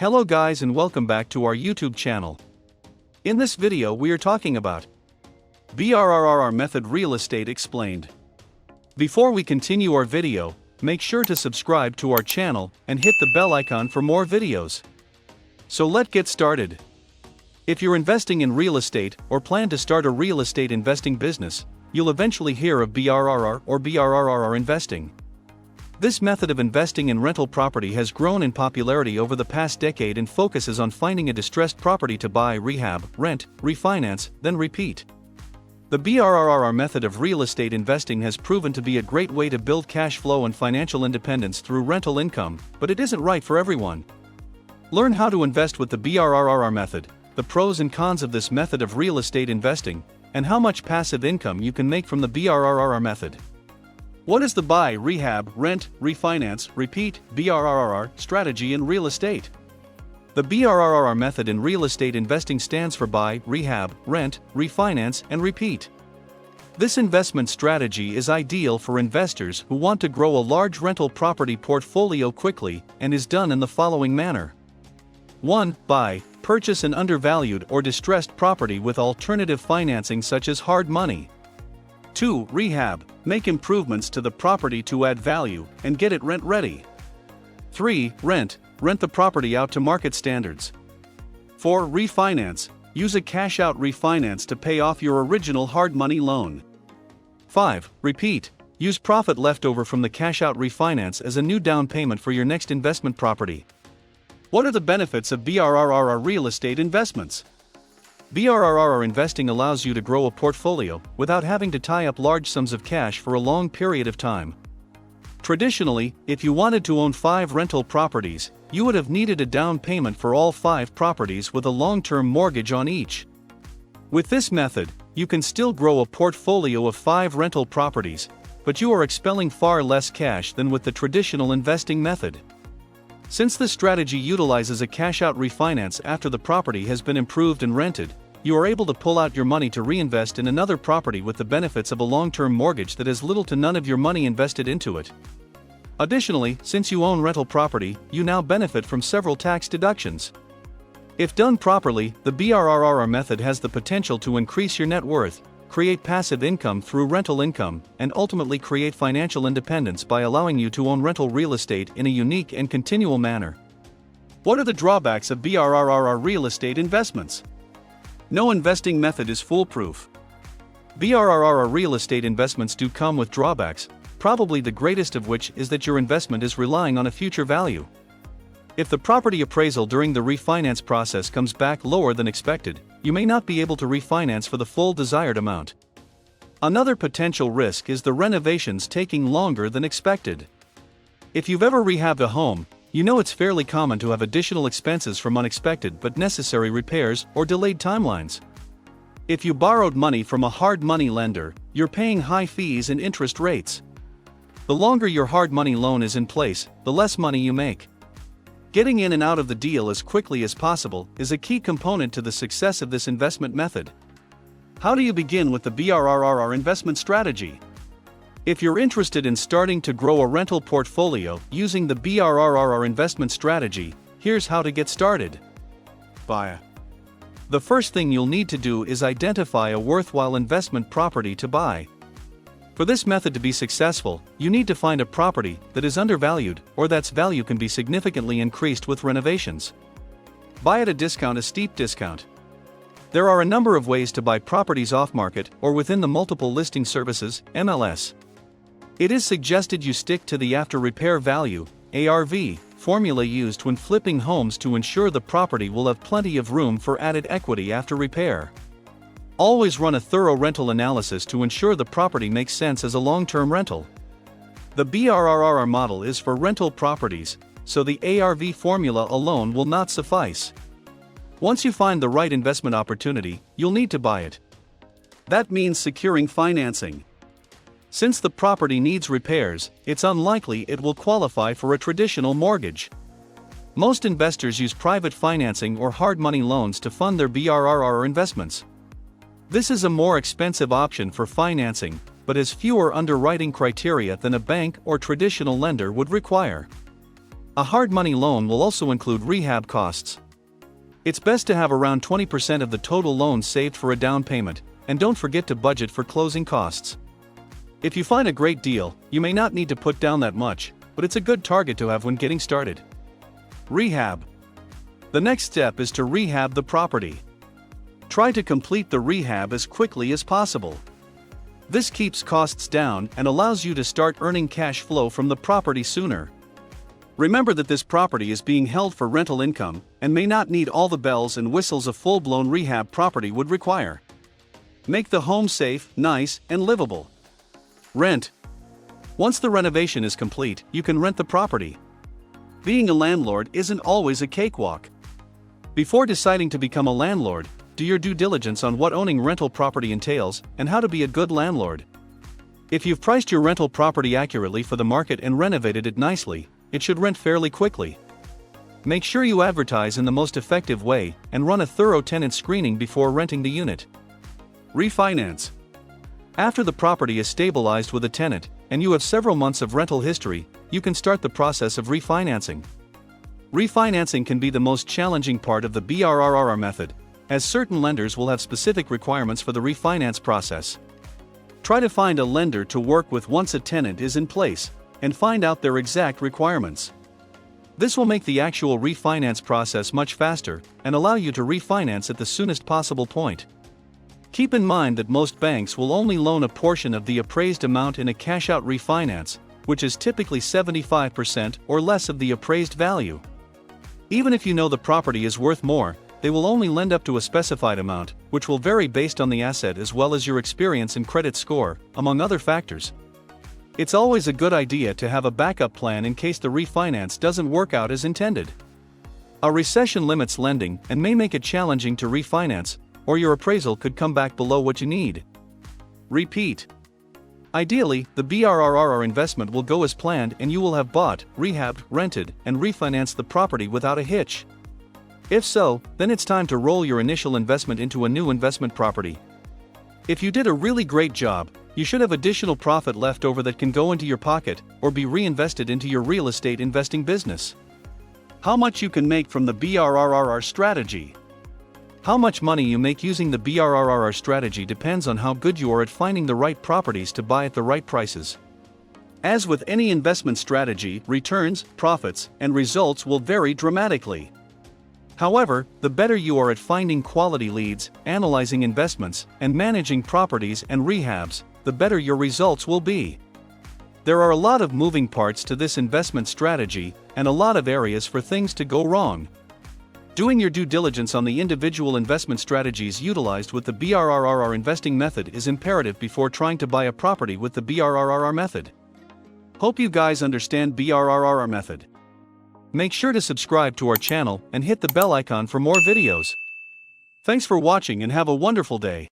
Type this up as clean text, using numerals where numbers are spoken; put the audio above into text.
Hello guys and welcome back to our YouTube channel. In this video we are talking about BRRRR Method Real Estate Explained. Before we continue our video, make sure to subscribe to our channel and hit the bell icon for more videos. So let's get started. If you're investing in real estate or plan to start a real estate investing business, you'll eventually hear of BRRR or BRRRR investing. This method of investing in rental property has grown in popularity over the past decade and focuses on finding a distressed property to buy, rehab, rent, refinance, then repeat. The BRRRR method of real estate investing has proven to be a great way to build cash flow and financial independence through rental income, but it isn't right for everyone. Learn how to invest with the BRRRR method, the pros and cons of this method of real estate investing, and how much passive income you can make from the BRRRR method. What is the buy, rehab, rent, refinance, repeat, BRRRR strategy in real estate? The BRRRR method in real estate investing stands for buy, rehab, rent, refinance, and repeat. This investment strategy is ideal for investors who want to grow a large rental property portfolio quickly and is done in the following manner. 1. Buy, purchase an undervalued or distressed property with alternative financing such as hard money. 2. Rehab, make improvements to the property to add value and get it rent ready. 3. Rent the property out to market standards. 4. Refinance, use a cash out refinance to pay off your original hard money loan. 5. Repeat, use profit left over from the cash out refinance as a new down payment for your next investment property. What are the benefits of BRRRR real estate investments? BRRRR investing allows you to grow a portfolio without having to tie up large sums of cash for a long period of time. Traditionally, if you wanted to own 5 rental properties, you would have needed a down payment for all 5 properties with a long-term mortgage on each. With this method, you can still grow a portfolio of 5 rental properties, but you are expelling far less cash than with the traditional investing method. Since the strategy utilizes a cash-out refinance after the property has been improved and rented, you are able to pull out your money to reinvest in another property with the benefits of a long-term mortgage that has little to none of your money invested into it. Additionally, since you own rental property, you now benefit from several tax deductions. If done properly, the BRRRR method has the potential to increase your net worth, create passive income through rental income, and ultimately create financial independence by allowing you to own rental real estate in a unique and continual manner. What are the drawbacks of BRRRR real estate investments? No investing method is foolproof. BRRRR real estate investments do come with drawbacks, probably the greatest of which is that your investment is relying on a future value. If the property appraisal during the refinance process comes back lower than expected, you may not be able to refinance for the full desired amount. Another potential risk is the renovations taking longer than expected. If you've ever rehabbed a home, you know it's fairly common to have additional expenses from unexpected but necessary repairs or delayed timelines. If you borrowed money from a hard money lender, you're paying high fees and interest rates. The longer your hard money loan is in place, the less money you make. Getting in and out of the deal as quickly as possible is a key component to the success of this investment method. How do you begin with the BRRRR investment strategy? If you're interested in starting to grow a rental portfolio using the BRRRR investment strategy, here's how to get started. Buy. The first thing you'll need to do is identify a worthwhile investment property to buy. For this method to be successful, you need to find a property that is undervalued or that's value can be significantly increased with renovations. Buy at a steep discount. There are a number of ways to buy properties off-market or within the multiple listing services, MLS. It is suggested you stick to the after-repair value, ARV, formula used when flipping homes to ensure the property will have plenty of room for added equity after repair. Always run a thorough rental analysis to ensure the property makes sense as a long-term rental. The BRRRR model is for rental properties, so the ARV formula alone will not suffice. Once you find the right investment opportunity, you'll need to buy it. That means securing financing. Since the property needs repairs, it's unlikely it will qualify for a traditional mortgage. Most investors use private financing or hard money loans to fund their BRRRR investments. This is a more expensive option for financing, but has fewer underwriting criteria than a bank or traditional lender would require. A hard money loan will also include rehab costs. It's best to have around 20% of the total loan saved for a down payment, and don't forget to budget for closing costs. If you find a great deal, you may not need to put down that much, but it's a good target to have when getting started. Rehab. The next step is to rehab the property. Try to complete the rehab as quickly as possible. This keeps costs down and allows you to start earning cash flow from the property sooner. Remember that this property is being held for rental income and may not need all the bells and whistles a full-blown rehab property would require. Make the home safe, nice, and livable. Rent. Once the renovation is complete, you can rent the property. Being a landlord isn't always a cakewalk. Before deciding to become a landlord, do your due diligence on what owning rental property entails and how to be a good landlord. If you've priced your rental property accurately for the market and renovated it nicely, it should rent fairly quickly. Make sure you advertise in the most effective way and run a thorough tenant screening before renting the unit. Refinance. After the property is stabilized with a tenant and you have several months of rental history, you can start the process of refinancing. Refinancing can be the most challenging part of the BRRRR method, as certain lenders will have specific requirements for the refinance process. Try to find a lender to work with once a tenant is in place, and find out their exact requirements. This will make the actual refinance process much faster and allow you to refinance at the soonest possible point. Keep in mind that most banks will only loan a portion of the appraised amount in a cash-out refinance, which is typically 75% or less of the appraised value. Even if you know the property is worth more, they will only lend up to a specified amount, which will vary based on the asset as well as your experience and credit score, among other factors. It's always a good idea to have a backup plan in case the refinance doesn't work out as intended. A recession limits lending and may make it challenging to refinance, or your appraisal could come back below what you need. Repeat. Ideally, the BRRRR investment will go as planned and you will have bought, rehabbed, rented, and refinanced the property without a hitch. If so, then it's time to roll your initial investment into a new investment property. If you did a really great job, you should have additional profit left over that can go into your pocket or be reinvested into your real estate investing business. How much you can make from the BRRRR strategy. How much money you make using the BRRRR strategy depends on how good you are at finding the right properties to buy at the right prices. As with any investment strategy, returns, profits, and results will vary dramatically. However, the better you are at finding quality leads, analyzing investments, and managing properties and rehabs, the better your results will be. There are a lot of moving parts to this investment strategy and a lot of areas for things to go wrong. Doing your due diligence on the individual investment strategies utilized with the BRRRR investing method is imperative before trying to buy a property with the BRRRR method. Hope you guys understand BRRRR method. Make sure to subscribe to our channel and hit the bell icon for more videos. Thanks for watching and have a wonderful day.